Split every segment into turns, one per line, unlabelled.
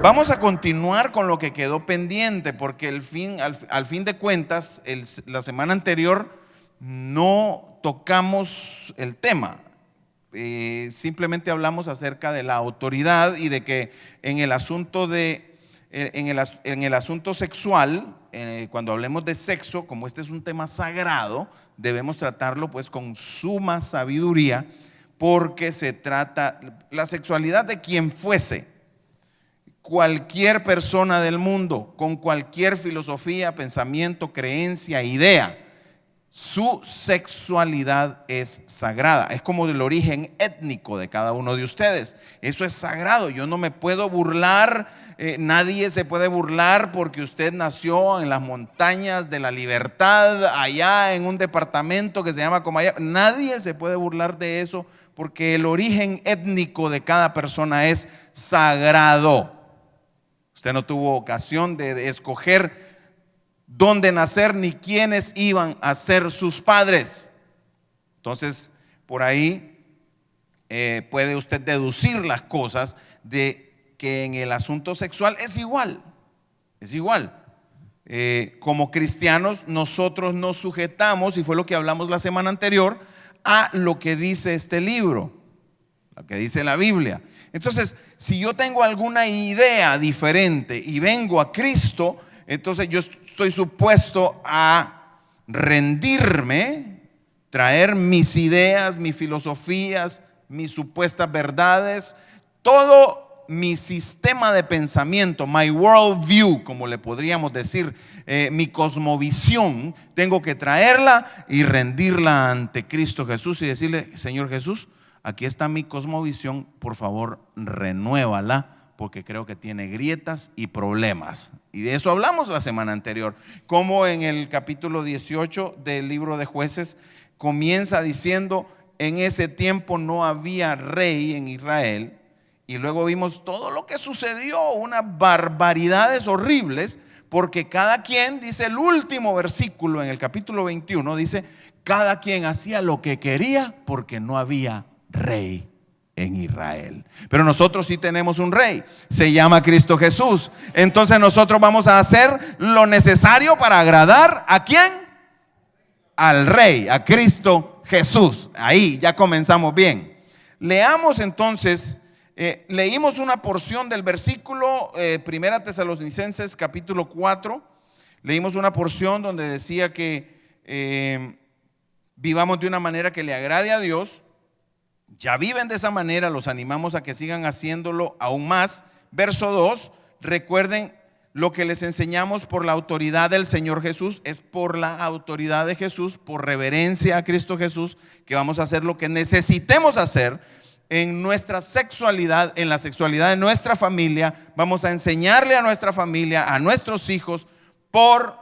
Vamos a continuar con lo que quedó pendiente, porque al fin de cuentas, la semana anterior no tocamos el tema. Simplemente hablamos acerca de la autoridad y de que en el asunto sexual, cuando hablemos de sexo, como este es un tema sagrado, debemos tratarlo pues con suma sabiduría, porque se trata la sexualidad de quien fuese. Cualquier persona del mundo, con cualquier filosofía, pensamiento, creencia, idea, su sexualidad es sagrada. Es como el origen étnico de cada uno de ustedes. Eso es sagrado. Yo no me puedo burlar, nadie se puede burlar porque usted nació en las montañas de la libertad, allá en un departamento que se llama como allá. Nadie se puede burlar de eso porque el origen étnico de cada persona es sagrado. Usted no tuvo ocasión de escoger dónde nacer ni quiénes iban a ser sus padres. Entonces, por ahí puede usted deducir las cosas de que en el asunto sexual es igual. Es igual. Como cristianos, nosotros nos sujetamos, y fue lo que hablamos la semana anterior, a lo que dice este libro, lo que dice la Biblia. Entonces, si yo tengo alguna idea diferente y vengo a Cristo, entonces yo estoy supuesto a rendirme, traer mis ideas, mis filosofías, mis supuestas verdades, todo mi sistema de pensamiento, my world view, como le podríamos decir, mi cosmovisión, tengo que traerla y rendirla ante Cristo Jesús y decirle: Señor Jesús, aquí está mi cosmovisión, por favor renuévala, porque creo que tiene grietas y problemas. Y de eso hablamos la semana anterior, como en el capítulo 18 del libro de Jueces comienza diciendo: en ese tiempo no había rey en Israel. Y luego vimos todo lo que sucedió, unas barbaridades horribles, porque cada quien, dice el último versículo en el capítulo 21, dice: cada quien hacía lo que quería porque no había rey en Israel. Pero nosotros sí tenemos un rey, se llama Cristo Jesús. Entonces nosotros vamos a hacer lo necesario para agradar ¿a quién? Al rey, a Cristo Jesús. Ahí ya comenzamos bien. Leamos entonces, leímos una porción del versículo 1 Tesalonicenses capítulo 4. Leímos una porción donde decía que vivamos de una manera que le agrade a Dios. Ya viven de esa manera, los animamos a que sigan haciéndolo aún más. Verso 2, recuerden lo que les enseñamos por la autoridad del Señor Jesús. Es por la autoridad de Jesús, por reverencia a Cristo Jesús, que vamos a hacer lo que necesitemos hacer en nuestra sexualidad, en la sexualidad de nuestra familia. Vamos a enseñarle a nuestra familia, a nuestros hijos, por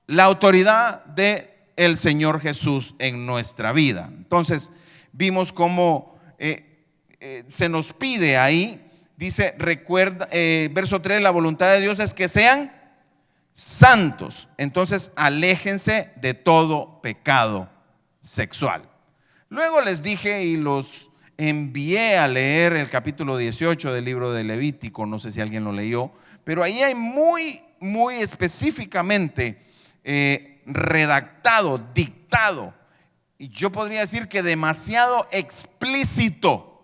la autoridad del Señor Jesús en nuestra vida. Entonces, vimos cómo se nos pide ahí, dice, recuerda, verso 3, la voluntad de Dios es que sean santos. Entonces, aléjense de todo pecado sexual. Luego les dije y los envié a leer el capítulo 18 del libro de Levítico. No sé si alguien lo leyó, pero ahí hay muy específicamente redactado, dictado, y yo podría decir que demasiado explícito,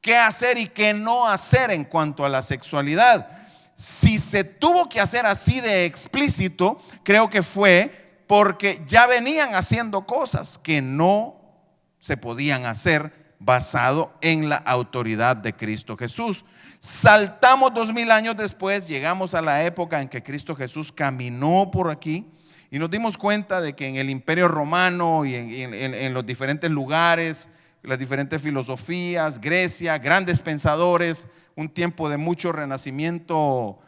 qué hacer y qué no hacer en cuanto a la sexualidad. Si se tuvo que hacer así de explícito, creo que fue porque ya venían haciendo cosas que no se podían hacer basado en la autoridad de Cristo Jesús. Saltamos 2000 años después, llegamos a la época en que Cristo Jesús caminó por aquí. Y nos dimos cuenta de que en el Imperio Romano y en los diferentes lugares, las diferentes filosofías, Grecia, grandes pensadores, un tiempo de mucho renacimiento.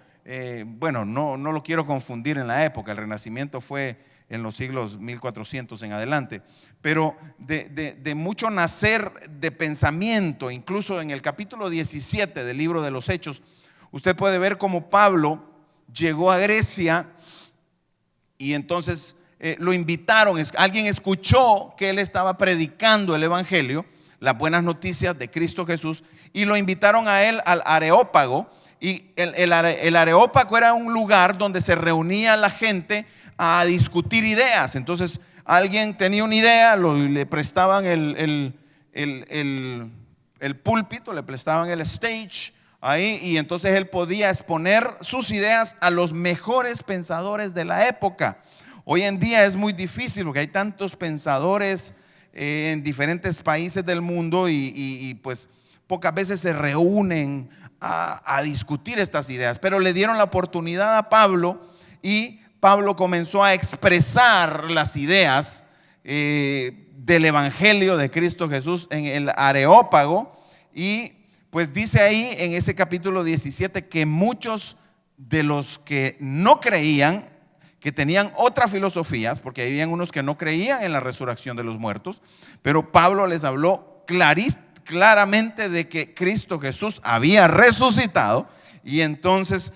Bueno, no lo quiero confundir en la época, el renacimiento fue en los siglos 1400 en adelante, pero de mucho nacer de pensamiento. Incluso en el capítulo 17 del libro de los Hechos, usted puede ver cómo Pablo llegó a Grecia. Y entonces lo invitaron, alguien escuchó que él estaba predicando el evangelio, las buenas noticias de Cristo Jesús, y lo invitaron a él al Areópago. Y el Areópago era un lugar donde se reunía la gente a discutir ideas. Entonces alguien tenía una idea, le prestaban el púlpito, le prestaban el stage ahí, y entonces él podía exponer sus ideas a los mejores pensadores de la época. Hoy en día es muy difícil porque hay tantos pensadores en diferentes países del mundo y pues pocas veces se reúnen a discutir estas ideas, pero le dieron la oportunidad a Pablo y Pablo comenzó a expresar las ideas del Evangelio de Cristo Jesús en el Areópago. Y pues dice ahí en ese capítulo 17 que muchos de los que no creían, que tenían otras filosofías, porque habían unos que no creían en la resurrección de los muertos, pero Pablo les habló claramente de que Cristo Jesús había resucitado. Y entonces,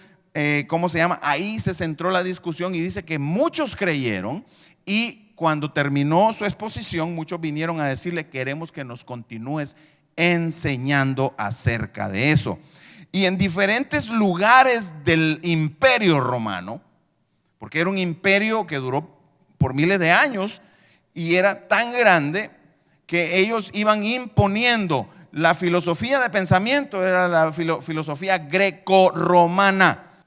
¿cómo se llama? Ahí se centró la discusión y dice que muchos creyeron, y cuando terminó su exposición, muchos vinieron a decirle: queremos que nos continúes enseñando acerca de eso. Y en diferentes lugares del imperio romano, porque era un imperio que duró por miles de años y era tan grande que ellos iban imponiendo la filosofía de pensamiento, era la filosofía greco-romana.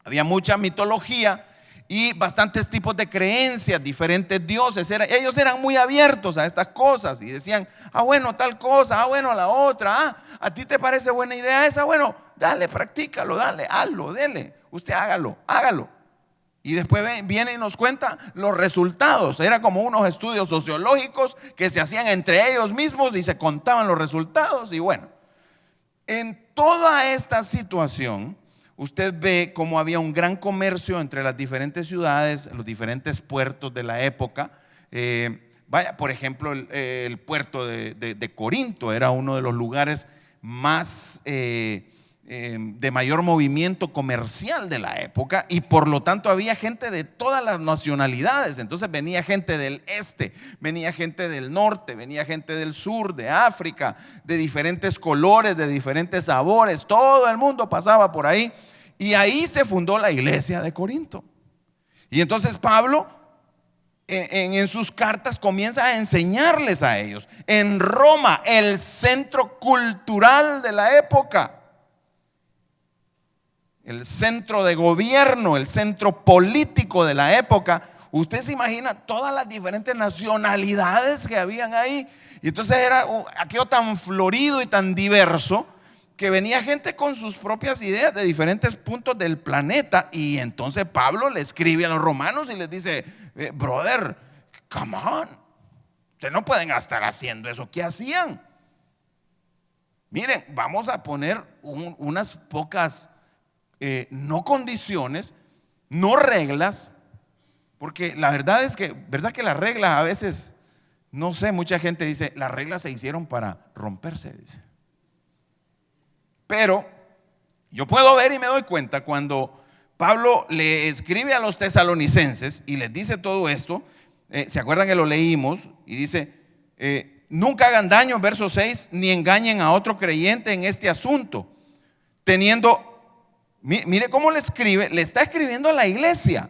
Había mucha mitología y bastantes tipos de creencias, diferentes dioses. Ellos eran muy abiertos a estas cosas y decían: bueno, tal cosa, bueno, la otra, ¿a ti te parece buena idea esa? Bueno, dale, practícalo, dale, hazlo, dele, usted hágalo. Y después viene y nos cuenta los resultados. Era como unos estudios sociológicos que se hacían entre ellos mismos y se contaban los resultados. Y bueno, en toda esta situación, usted ve cómo había un gran comercio entre las diferentes ciudades, los diferentes puertos de la época. Por ejemplo, el puerto de Corinto era uno de los lugares más de mayor movimiento comercial de la época, y por lo tanto había gente de todas las nacionalidades. Entonces venía gente del este, venía gente del norte, venía gente del sur, de África, de diferentes colores, de diferentes sabores. Todo el mundo pasaba por ahí, y ahí se fundó la iglesia de Corinto. Y entonces Pablo en sus cartas comienza a enseñarles a ellos. En Roma, el centro cultural de la época, el centro de gobierno, el centro político de la época, usted se imagina todas las diferentes nacionalidades que habían ahí. Y entonces era aquello tan florido y tan diverso que venía gente con sus propias ideas de diferentes puntos del planeta. Y entonces Pablo le escribe a los romanos y les dice: brother, come on, ustedes no pueden estar haciendo eso. ¿Qué hacían? Miren, vamos a poner unas pocas no condiciones, no reglas, porque la verdad es que, las reglas a veces, no sé, mucha gente dice: las reglas se hicieron para romperse, dice. Pero yo puedo ver y me doy cuenta cuando Pablo le escribe a los tesalonicenses y les dice todo esto. ¿Se acuerdan que lo leímos? Y dice: nunca hagan daño, verso 6, ni engañen a otro creyente en este asunto, teniendo... Mire cómo le escribe, le está escribiendo a la iglesia.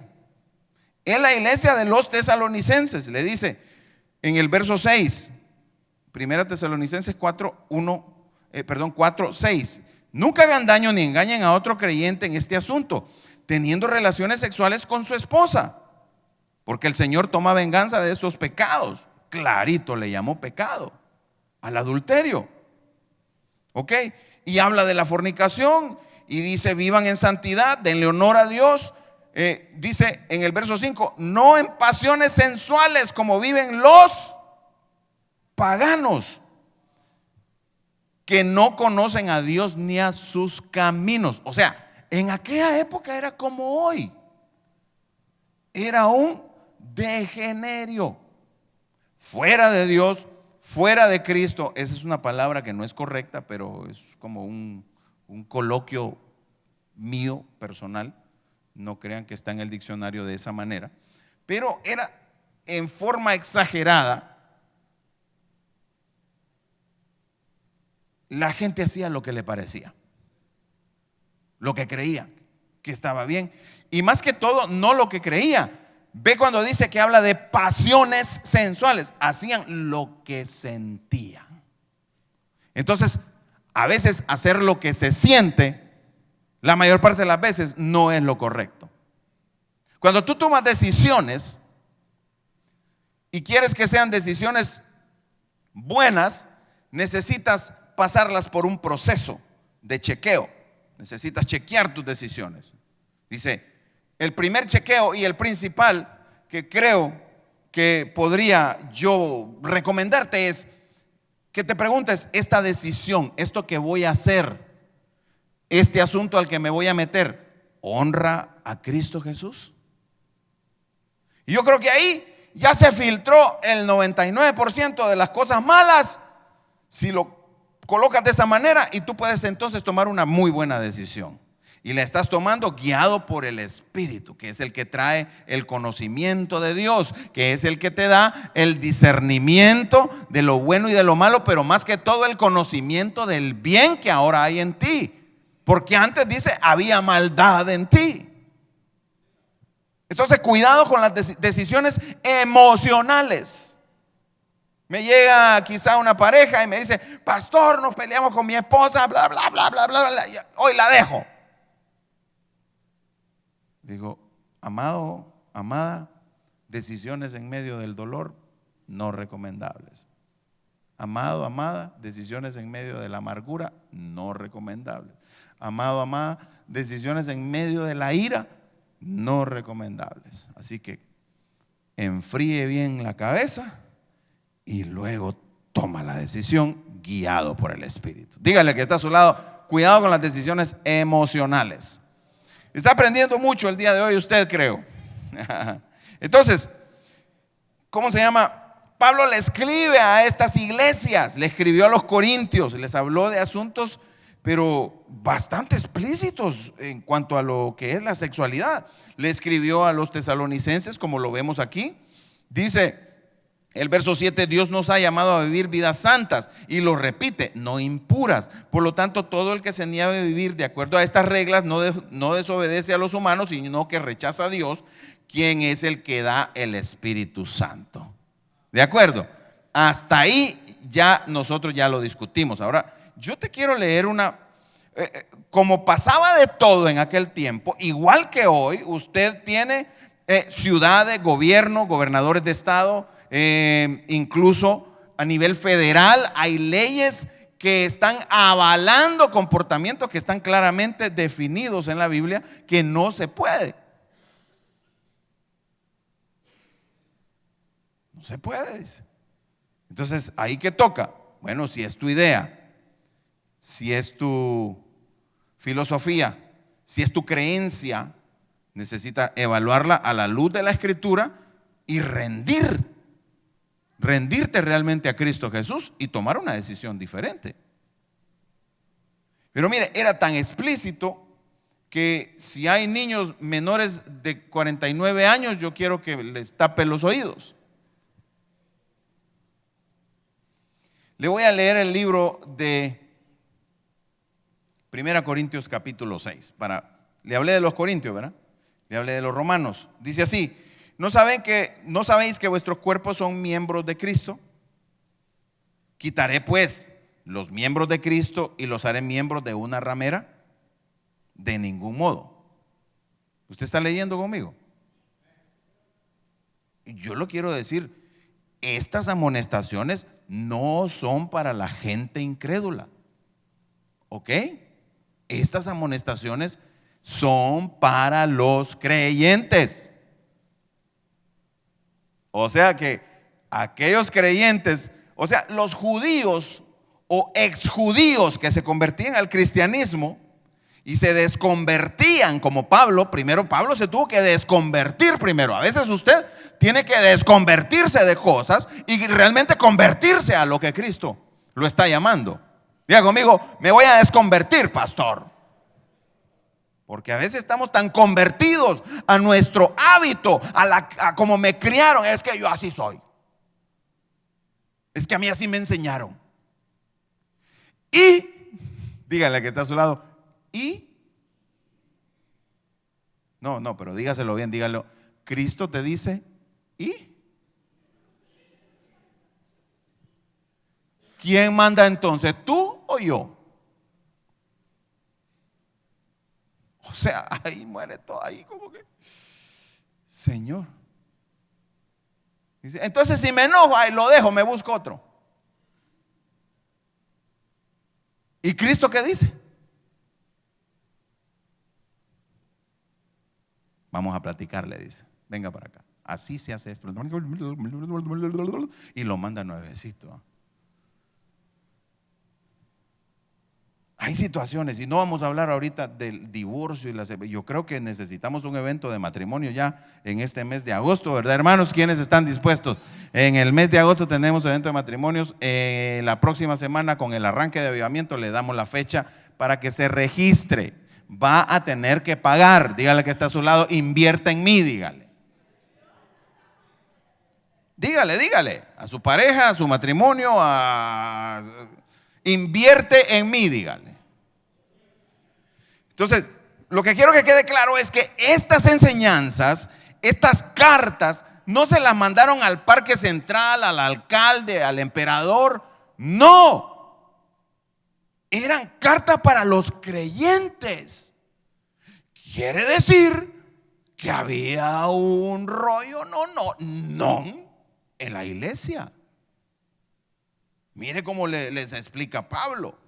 Es la iglesia de los tesalonicenses. Le dice en el verso 6, Primera Tesalonicenses 4:6: nunca hagan daño ni engañen a otro creyente en este asunto, teniendo relaciones sexuales con su esposa, porque el Señor toma venganza de esos pecados. Clarito le llamó pecado al adulterio. ¿Ok? Y habla de la fornicación. Y dice: vivan en santidad, denle honor a Dios. Dice en el verso 5: no en pasiones sensuales como viven los paganos, que no conocen a Dios ni a sus caminos. O sea, en aquella época era como hoy. Era un degenerio, fuera de Dios, fuera de Cristo. Esa es una palabra que no es correcta, pero es como un coloquio mío personal. No crean que está en el diccionario de esa manera, pero era en forma exagerada. La gente hacía lo que le parecía. lo que creía que estaba bien. Y más que todo, no lo que creía. Ve cuando dice que habla de pasiones sensuales. Hacían lo que sentían. Entonces, a veces hacer lo que se siente, la mayor parte de las veces, no es lo correcto. Cuando tú tomas decisiones y quieres que sean decisiones buenas, necesitas pasarlas por un proceso de chequeo. Necesitas chequear tus decisiones. Dice, el primer chequeo y el principal que creo que podría yo recomendarte es que te preguntes: esta decisión, esto que voy a hacer, este asunto al que me voy a meter, ¿honra a Cristo Jesús? Y yo creo que ahí ya se filtró el 99% de las cosas malas si lo colocas de esa manera, y tú puedes entonces tomar una muy buena decisión. Y la estás tomando guiado por el Espíritu, que es el que trae el conocimiento de Dios, que es el que te da el discernimiento de lo bueno y de lo malo, pero más que todo el conocimiento del bien que ahora hay en ti. Porque antes dice, había maldad en ti. Entonces, cuidado con las decisiones emocionales. Me llega quizá una pareja y me dice: pastor, nos peleamos con mi esposa, bla, bla, bla, bla, bla, bla, hoy la dejo. Digo: amado, amada, decisiones en medio del dolor no recomendables. Amado, amada, decisiones en medio de la amargura no recomendables. Amado, amada, decisiones en medio de la ira no recomendables. Así que enfríe bien la cabeza y luego toma la decisión guiado por el Espíritu. Dígale que está a su lado: cuidado con las decisiones emocionales. Está aprendiendo mucho el día de hoy usted, creo. Entonces, ¿cómo se llama? Pablo le escribe a estas iglesias, le escribió a los corintios, les habló de asuntos pero bastante explícitos en cuanto a lo que es la sexualidad. Le escribió a los tesalonicenses, como lo vemos aquí. Dice el verso 7: Dios nos ha llamado a vivir vidas santas, y lo repite, no impuras. Por lo tanto, todo el que se niega a vivir de acuerdo a estas reglas no desobedece a los humanos, sino que rechaza a Dios, quien es el que da el Espíritu Santo. ¿De acuerdo? Hasta ahí ya nosotros ya lo discutimos. Ahora, yo te quiero leer como pasaba de todo en aquel tiempo, igual que hoy, usted tiene ciudades, gobierno, gobernadores de estado, incluso a nivel federal hay leyes que están avalando comportamientos que están claramente definidos en la Biblia que no se puede. No se puede, dice. Entonces, ¿ahí qué toca? Bueno, si es tu idea, si es tu filosofía, si es tu creencia, necesita evaluarla a la luz de la Escritura y rendirte realmente a Cristo Jesús y tomar una decisión diferente. Pero mire, era tan explícito que si hay niños menores de 49 años, yo quiero que les tape los oídos. Le voy a leer el libro de 1 Corintios capítulo 6. Le hablé de los corintios, ¿verdad? Le hablé de los romanos. Dice así: ¿No sabéis que vuestros cuerpos son miembros de Cristo? ¿Quitaré pues los miembros de Cristo y los haré miembros de una ramera? De ningún modo. ¿Usted está leyendo conmigo? Yo lo quiero decir, estas amonestaciones no son para la gente incrédula. ¿Ok? Estas amonestaciones son para los creyentes. O sea que aquellos creyentes, o sea, los judíos o exjudíos que se convertían al cristianismo y se desconvertían, como Pablo. Primero Pablo se tuvo que desconvertir primero. A veces usted tiene que desconvertirse de cosas y realmente convertirse a lo que Cristo lo está llamando. Diga conmigo: me voy a desconvertir, pastor. Porque a veces estamos tan convertidos a nuestro hábito, a como me criaron. Es que yo así soy. Es que a mí así me enseñaron. Y dígale que está a su lado: y No, pero dígaselo bien, dígalo. Cristo te dice, ¿y quién manda entonces, tú o yo? O sea, ahí muere todo, ahí como que, Señor. Dice, entonces si me enojo, ahí lo dejo, me busco otro. ¿Y Cristo qué dice? Vamos a platicarle, dice. Venga para acá. Así se hace esto. Y lo manda nuevecito. Hay situaciones, y no vamos a hablar ahorita del divorcio yo creo que necesitamos un evento de matrimonio ya en este mes de agosto, ¿verdad, hermanos? ¿Quiénes están dispuestos? En el mes de agosto tenemos evento de matrimonios. La próxima semana, con el arranque de avivamiento, le damos la fecha para que se registre. Va a tener que pagar. Dígale que está a su lado, invierta en mí, dígale. Dígale a su pareja, a su matrimonio, invierte en mí, dígale. Entonces, lo que quiero que quede claro es que estas enseñanzas, estas cartas, no se las mandaron al Parque Central, al alcalde, al emperador. No, eran cartas para los creyentes. Quiere decir que había un rollo, no, en la iglesia. Mire cómo les explica Pablo.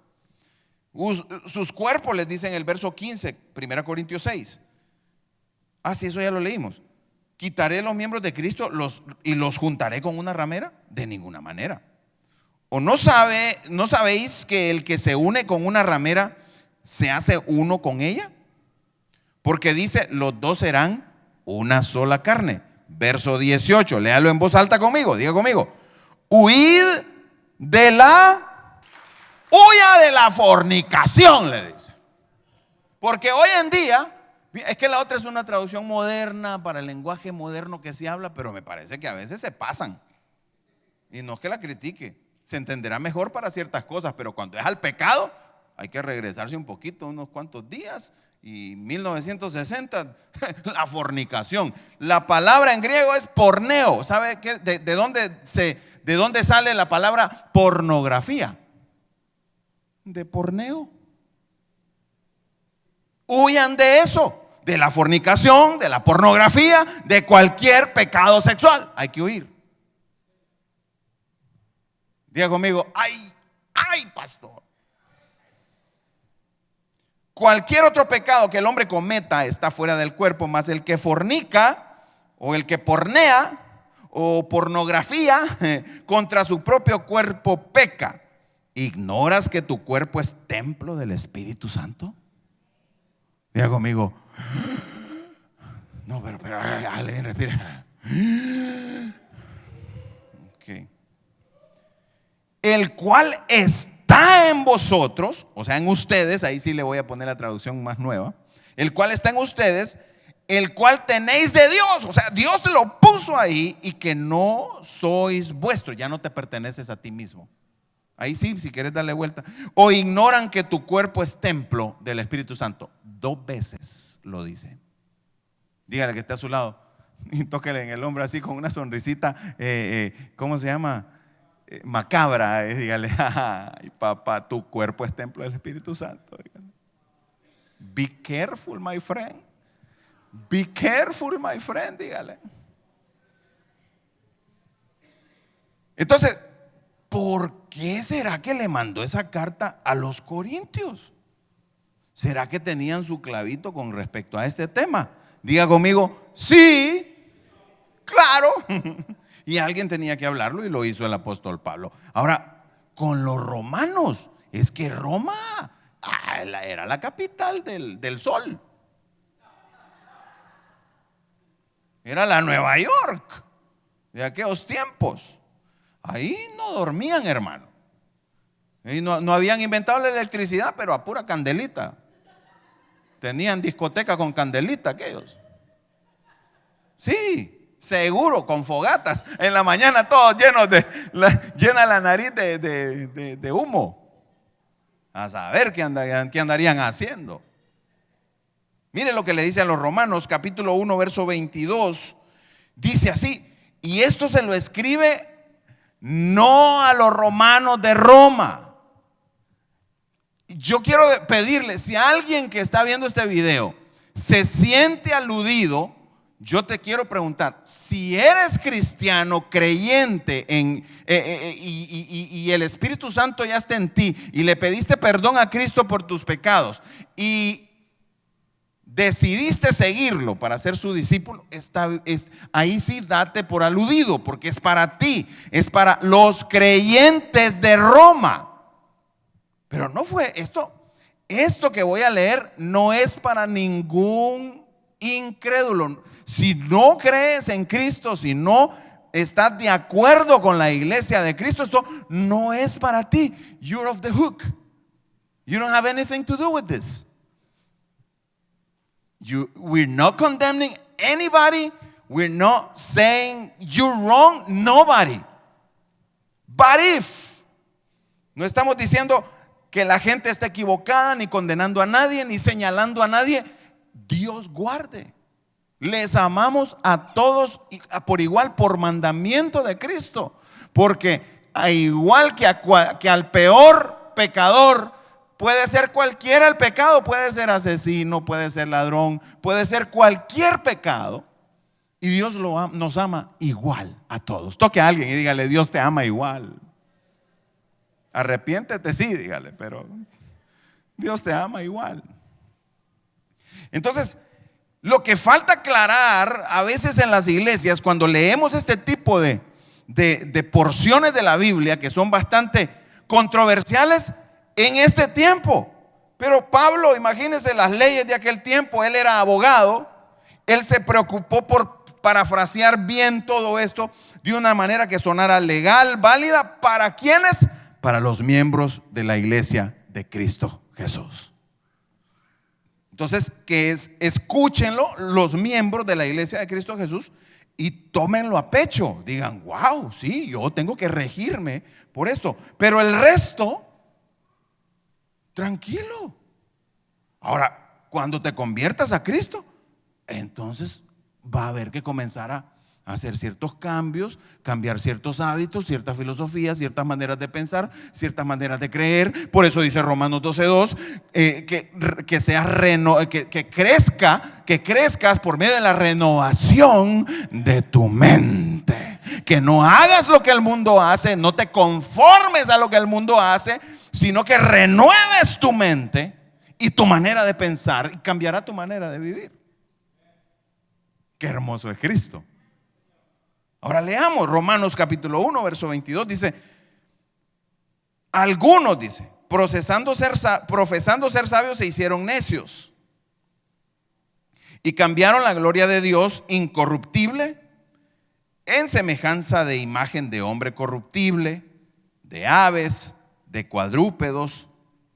Sus cuerpos, les dice en el verso 15, 1 Corintios 6. Sí, eso ya lo leímos. ¿Quitaré los miembros de Cristo y los juntaré con una ramera? De ninguna manera. ¿O no sabéis que el que se une con una ramera se hace uno con ella? Porque dice, los dos serán una sola carne. Verso 18, léalo en voz alta conmigo, diga conmigo. Huya de la fornicación, le dice. Porque hoy en día, es que la otra es una traducción moderna para el lenguaje moderno que se habla, pero me parece que a veces se pasan. Y no es que la critique, se entenderá mejor para ciertas cosas, pero cuando es al pecado, hay que regresarse un poquito, unos cuantos días. Y 1960, la fornicación. La palabra en griego es porneo. ¿Sabe qué? ¿De dónde sale la palabra pornografía? De porneo. Huyan de eso, de la fornicación, de la pornografía, de cualquier pecado sexual. Hay que huir. Diga conmigo, ay, pastor. Cualquier otro pecado que el hombre cometa está fuera del cuerpo, más el que fornica o el que pornea o pornografía contra su propio cuerpo peca. ¿Ignoras que tu cuerpo es templo del Espíritu Santo? Diga conmigo, no, pero respira. Okay. El cual está en vosotros, o sea, en ustedes, ahí sí le voy a poner la traducción más nueva. El cual está en ustedes, el cual tenéis de Dios, o sea, Dios te lo puso ahí, y que no sois vuestros, ya no te perteneces a ti mismo. Ahí sí, si quieres darle vuelta. O ignoran que tu cuerpo es templo del Espíritu Santo. 2 veces lo dice. Dígale que está a su lado y tóquele en el hombro así con una sonrisita, ¿cómo se llama? Macabra. Dígale, ay papá, tu cuerpo es templo del Espíritu Santo. Dígale. Be careful, my friend. Be careful, my friend. Dígale. Entonces, ¿por qué será que le mandó esa carta a los corintios? ¿Será que tenían su clavito con respecto a este tema? Diga conmigo, sí, claro. Y alguien tenía que hablarlo y lo hizo el apóstol Pablo. Ahora, con los romanos, es que Roma era la capital del sol. Era la Nueva York de aquellos tiempos. Ahí no dormían, hermano. Y no habían inventado la electricidad, pero a pura candelita. Tenían discoteca con candelita aquellos. Sí, seguro, con fogatas. En la mañana todos llena la nariz de humo. A saber qué andarían haciendo. Mire lo que le dice a los Romanos, capítulo 1, verso 22. Dice así: y esto se lo escribe no a los romanos de Roma. Yo quiero pedirle, si alguien que está viendo este video se siente aludido, yo te quiero preguntar: si eres cristiano, creyente y el Espíritu Santo ya está en ti, y le pediste perdón a Cristo por tus pecados, y decidiste seguirlo para ser su discípulo, ahí sí date por aludido, porque es para ti, es para los creyentes de Roma. Pero no fue esto que voy a leer, no es para ningún incrédulo. Si no crees en Cristo, si no estás de acuerdo con la iglesia de Cristo, esto no es para ti. You're off the hook. You don't have anything to do with this. We're not condemning anybody. We're not saying you're wrong. Nobody. But if, no estamos diciendo que la gente está equivocada, ni condenando a nadie, ni señalando a nadie. Dios guarde. Les amamos a todos por igual, por mandamiento de Cristo. Porque igual que al peor pecador, puede ser cualquiera el pecado, puede ser asesino, puede ser ladrón, puede ser cualquier pecado, y Dios nos ama igual a todos. Toque a alguien y dígale: Dios te ama igual. Arrepiéntete, sí, dígale, pero Dios te ama igual. Entonces, lo que falta aclarar a veces en las iglesias, cuando leemos este tipo de porciones de la Biblia que son bastante controversiales en este tiempo. Pero Pablo, imagínense las leyes de aquel tiempo, él era abogado, él se preocupó por parafrasear bien todo esto de una manera que sonara legal, válida. ¿Para quiénes? Para los miembros de la iglesia de Cristo Jesús. Entonces, escúchenlo los miembros de la iglesia de Cristo Jesús y tómenlo a pecho. Digan: wow, sí, yo tengo que regirme por esto. Pero el resto, tranquilo. Ahora, cuando te conviertas a Cristo, entonces va a haber que comenzar a hacer ciertos cambios, cambiar ciertos hábitos, ciertas filosofías, ciertas maneras de pensar, ciertas maneras de creer. Por eso dice Romanos 12:2, que crezcas por medio de la renovación de tu mente. Que no hagas lo que el mundo hace, no te conformes a lo que el mundo hace, sino que renueves tu mente y tu manera de pensar, y cambiará tu manera de vivir. Qué hermoso es Cristo. Ahora leamos Romanos capítulo 1, verso 22. Dice: algunos, dice, profesando ser sabios, se hicieron necios y cambiaron la gloria de Dios incorruptible en semejanza de imagen de hombre corruptible, de aves, de cuadrúpedos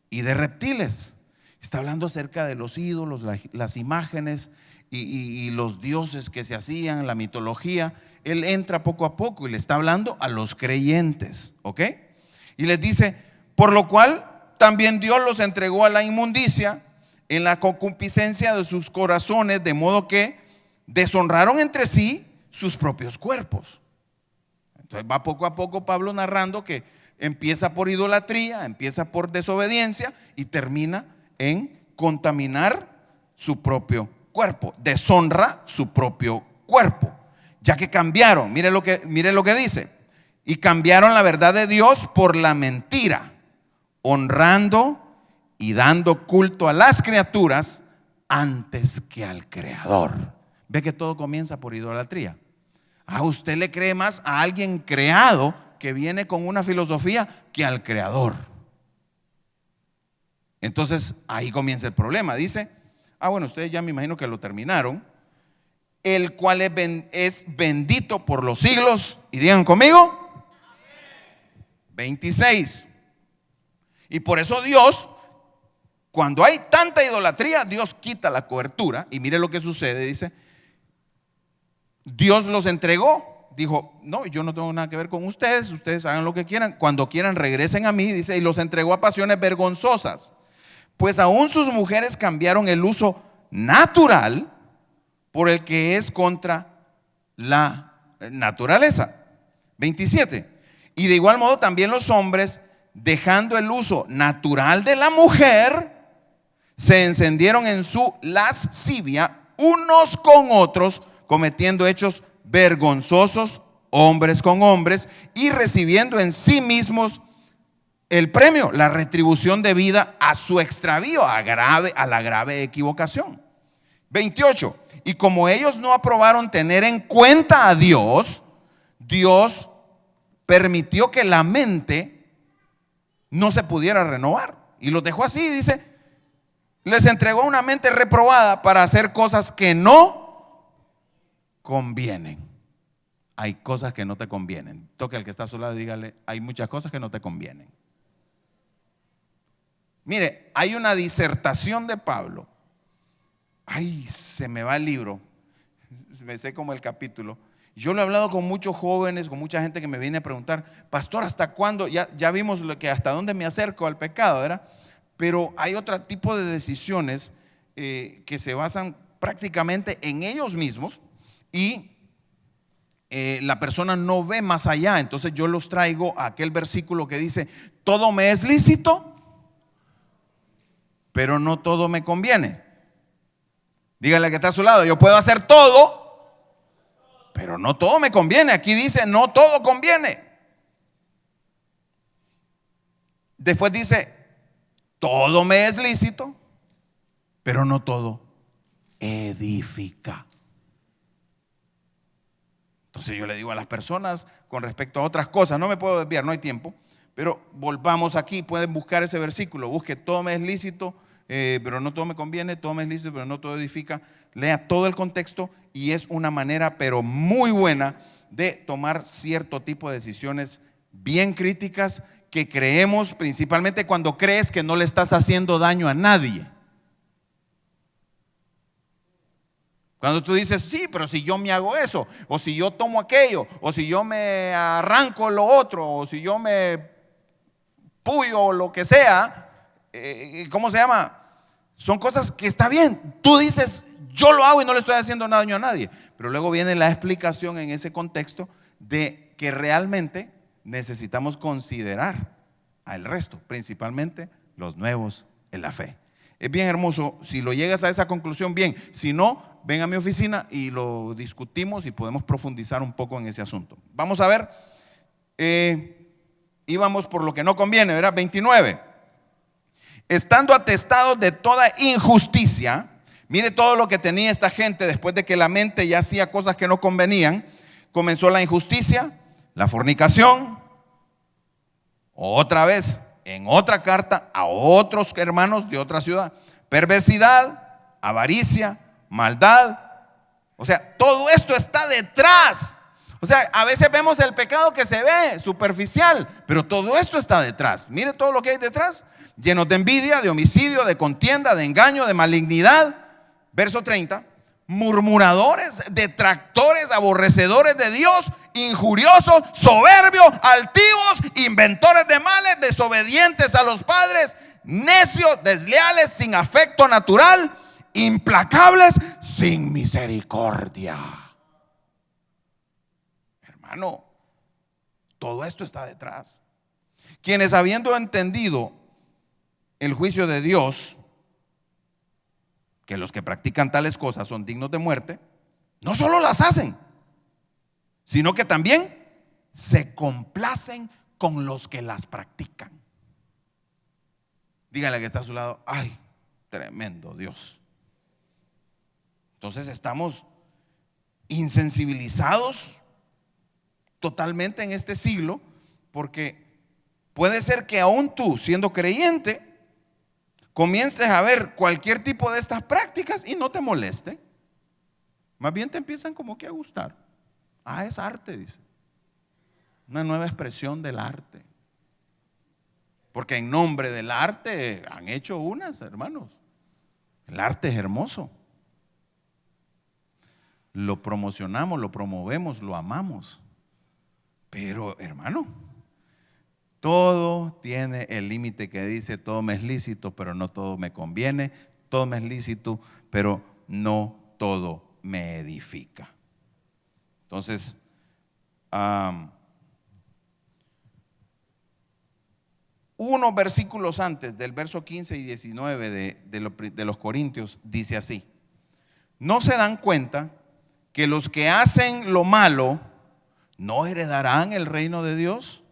y de reptiles. Está hablando acerca de los ídolos, las imágenes y los dioses que se hacían, la mitología. Él entra poco a poco y le está hablando a los creyentes, ¿ok? Y les dice: por lo cual también Dios los entregó a la inmundicia en la concupiscencia de sus corazones, de modo que deshonraron entre sí sus propios cuerpos. Entonces va poco a poco Pablo narrando que empieza por idolatría, empieza por desobediencia y termina en contaminar su propio cuerpo. Deshonra su propio cuerpo, ya que cambiaron. Mire lo que dice: y cambiaron la verdad de Dios por la mentira, honrando y dando culto a las criaturas antes que al Creador. Ve que todo comienza por idolatría. A usted le cree más a alguien creado que viene con una filosofía que al Creador. Entonces ahí comienza el problema. Dice: bueno, ustedes ya me imagino que lo terminaron. El cual es bendito por los siglos. Y digan conmigo: 26. Y por eso Dios, cuando hay tanta idolatría, Dios quita la cobertura. Y mire lo que sucede. Dice: Dios los entregó. Dijo: no, yo no tengo nada que ver con ustedes. Ustedes hagan lo que quieran. Cuando quieran regresen a mí. Dice: y los entregó a pasiones vergonzosas, pues aún sus mujeres cambiaron el uso natural por el que es contra la naturaleza. 27. Y de igual modo también los hombres, dejando el uso natural de la mujer, se encendieron en su lascivia unos con otros, cometiendo hechos vergonzosos hombres con hombres y recibiendo en sí mismos el premio, la retribución debida a su extravío, a la grave equivocación. 28. Y como ellos no aprobaron tener en cuenta a Dios, Dios permitió que la mente no se pudiera renovar y los dejó así. Dice, les entregó una mente reprobada para hacer cosas que no convienen. Hay cosas que no te convienen. Toque al que está a su lado y dígale, hay muchas cosas que no te convienen. Mire, hay una disertación de Pablo. Ay, se me va el libro, me sé como el capítulo. Yo lo he hablado con muchos jóvenes, con mucha gente que me viene a preguntar, pastor, ¿hasta cuándo? Ya vimos lo que hasta dónde me acerco al pecado, ¿verdad? Pero hay otro tipo de decisiones que se basan prácticamente en ellos mismos y la persona no ve más allá. Entonces yo los traigo a aquel versículo que dice, todo me es lícito, pero no todo me conviene. Dígale que está a su lado, yo puedo hacer todo, pero no todo me conviene. Aquí dice, no todo conviene. Después dice, todo me es lícito, pero no todo edifica. Entonces yo le digo a las personas con respecto a otras cosas, no me puedo desviar, no hay tiempo, pero volvamos aquí, pueden buscar ese versículo, busque todo me es lícito, pero no todo me conviene, todo me es lícito, pero no todo edifica. Lea todo el contexto y es una manera, pero muy buena, de tomar cierto tipo de decisiones bien críticas que creemos, principalmente cuando crees que no le estás haciendo daño a nadie. Cuando tú dices, sí, pero si yo me hago eso, o si yo tomo aquello, o si yo me arranco lo otro, o si yo me puyo o lo que sea, ¿cómo se llama? Son cosas que está bien. Tú dices, yo lo hago y no le estoy haciendo daño a nadie. Pero luego viene la explicación en ese contexto de que realmente necesitamos considerar al resto, principalmente los nuevos en la fe. Es bien hermoso, si lo llegas a esa conclusión, bien. Si no, ven a mi oficina y lo discutimos y podemos profundizar un poco en ese asunto. Vamos a ver, íbamos por lo que no conviene, ¿verdad? 29. Estando atestados de toda injusticia. Mire todo lo que tenía esta gente después de que la mente ya hacía cosas que no convenían. Comenzó la injusticia, la fornicación. Otra vez, en otra carta a otros hermanos de otra ciudad, perversidad, avaricia, maldad. O sea, todo esto está detrás. O sea, a veces vemos el pecado que se ve superficial, pero todo esto está detrás. Mire todo lo que hay detrás. Llenos de envidia, de homicidio, de contienda, de engaño, de malignidad. Verso 30. Murmuradores, detractores, aborrecedores de Dios, injuriosos, soberbios, altivos, inventores de males, desobedientes a los padres, necios, desleales, sin afecto natural, implacables, sin misericordia. Hermano, todo esto está detrás. Quienes, habiendo entendido el juicio de Dios, que los que practican tales cosas son dignos de muerte, no solo las hacen, sino que también se complacen con los que las practican. Dígale que está a su lado, ay, tremendo Dios. Entonces estamos insensibilizados totalmente en este siglo, porque puede ser que aún tú, siendo creyente, comiences a ver cualquier tipo de estas prácticas y no te moleste. Más bien te empiezan como que a gustar. Ah, es arte, dice. Una nueva expresión del arte. Porque en nombre del arte han hecho unas, hermanos. El arte es hermoso. Lo promocionamos, lo promovemos, lo amamos. Pero, hermano, todo tiene el límite que dice, todo me es lícito, pero no todo me conviene. todo me es lícito, pero no todo me edifica. Entonces, unos versículos antes del verso 15 y 19 de los Corintios dice así: ¿no se dan cuenta que los que hacen lo malo no heredarán el reino de Dios?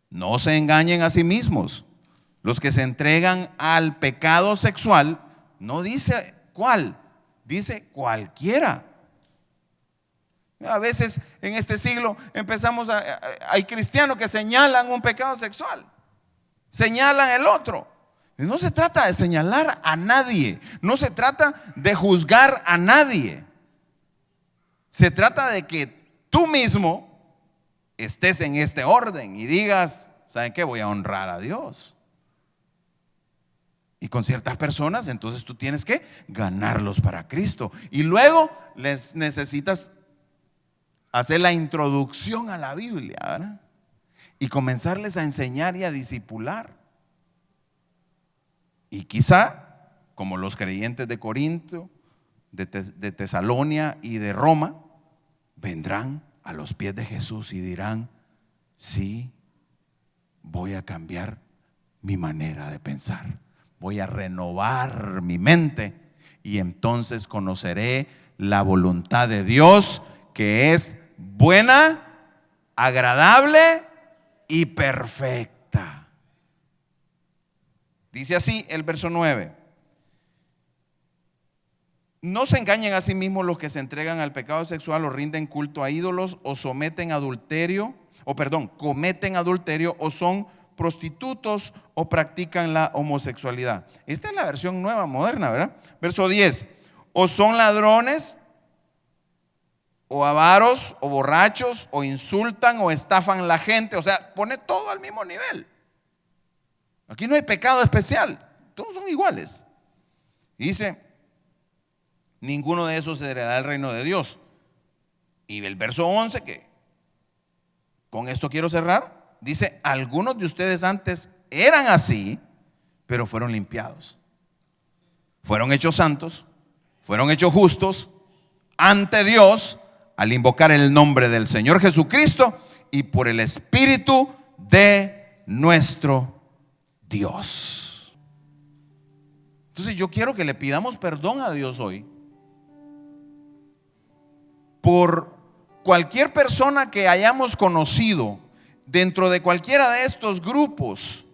No se engañen a sí mismos. Los que se entregan al pecado sexual, no dice cuál, dice cualquiera. A veces en este siglo hay cristianos que señalan un pecado sexual, señalan el otro. Y no se trata de señalar a nadie, no se trata de juzgar a nadie. Se trata de que tú mismo estés en este orden y digas: ¿saben qué? Voy a honrar a Dios. Y con ciertas personas, entonces tú tienes que ganarlos para Cristo. Y luego les necesitas hacer la introducción a la Biblia, ¿verdad? Y comenzarles a enseñar y a discipular. Y quizá, como los creyentes de Corinto, de Tesalonia y de Roma, vendrán a los pies de Jesús y dirán: sí, voy a cambiar mi manera de pensar, voy a renovar mi mente, y entonces conoceré la voluntad de Dios, que es buena, agradable y perfecta. Dice así el verso 9: no se engañen a sí mismos los que se entregan al pecado sexual o rinden culto a ídolos o cometen adulterio o son prostitutos o practican la homosexualidad. Esta es la versión nueva, moderna, ¿verdad? Verso 10: o son ladrones o avaros o borrachos o insultan o estafan a la gente. O sea, pone todo al mismo nivel. Aquí no hay pecado especial, todos son iguales. Y dice: ninguno de esos heredará el reino de Dios. Y el verso 11, que con esto quiero cerrar, dice: algunos de ustedes antes eran así, pero fueron limpiados, fueron hechos santos, fueron hechos justos ante Dios al invocar el nombre del Señor Jesucristo y por el Espíritu de nuestro Dios. Entonces yo quiero que le pidamos perdón a Dios hoy por cualquier persona que hayamos conocido dentro de cualquiera de estos grupos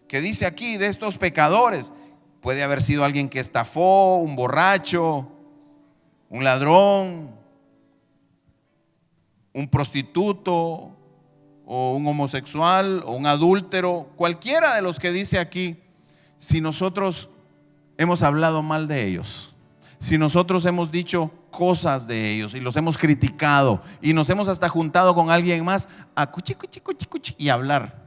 que dice aquí, de estos pecadores. Puede haber sido alguien que estafó, un borracho, un ladrón, un prostituto, o un homosexual, o un adúltero, cualquiera de los que dice aquí. Si nosotros hemos hablado mal de ellos, si nosotros hemos dicho cosas de ellos y los hemos criticado y nos hemos hasta juntado con alguien más a cuchi y hablar,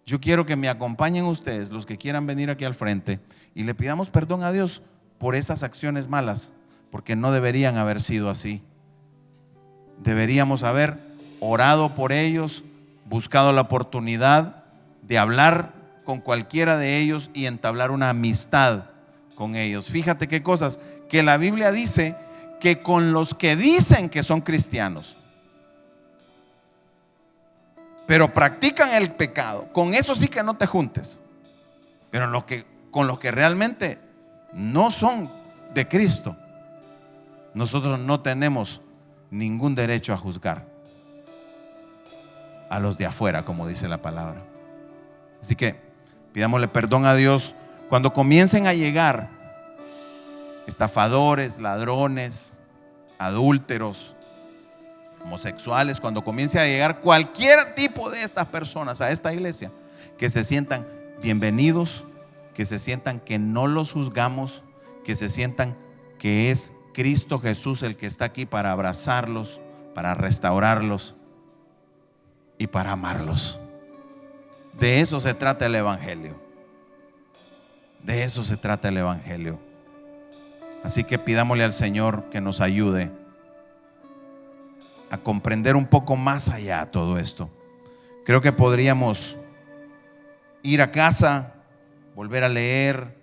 yo quiero que me acompañen ustedes, los que quieran venir aquí al frente, y le pidamos perdón a Dios por esas acciones malas, porque no deberían haber sido así. Deberíamos haber orado por ellos, buscado la oportunidad de hablar con cualquiera de ellos y entablar una amistad con ellos. Fíjate qué cosas, que la Biblia dice que con los que dicen que son cristianos, pero practican el pecado, con eso sí que no te juntes. Pero con los que realmente no son de Cristo, nosotros no tenemos ningún derecho a juzgar a los de afuera, como dice la palabra. Así que pidámosle perdón a Dios cuando comiencen a llegar estafadores, ladrones, adúlteros, homosexuales, cuando comience a llegar cualquier tipo de estas personas a esta iglesia, que se sientan bienvenidos, que se sientan que no los juzgamos, que se sientan que es Cristo Jesús el que está aquí para abrazarlos, para restaurarlos y para amarlos. De eso se trata el Evangelio. De eso se trata el Evangelio. Así que pidámosle al Señor que nos ayude a comprender un poco más allá todo esto. Creo que podríamos ir a casa, volver a leer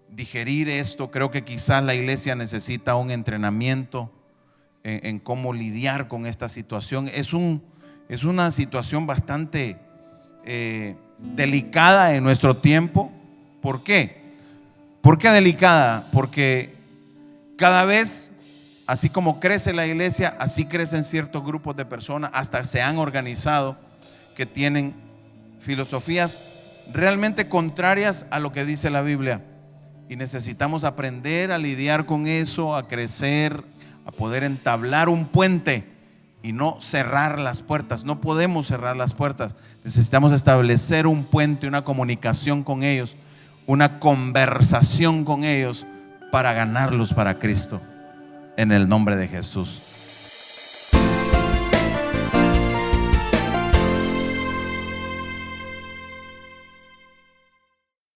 digerir esto. Creo que quizás la iglesia necesita un entrenamiento en cómo lidiar con esta situación. Es una situación bastante delicada en nuestro tiempo. ¿Por qué? ¿Por qué delicada? Porque cada vez, así como crece la iglesia, así crecen ciertos grupos de personas, hasta se han organizado, que tienen filosofías realmente contrarias a lo que dice la Biblia. Y necesitamos aprender a lidiar con eso, a crecer, a poder entablar un puente y no cerrar las puertas. No podemos cerrar las puertas. Necesitamos establecer un puente, una comunicación con ellos, una conversación con ellos para ganarlos para Cristo, en el nombre de Jesús.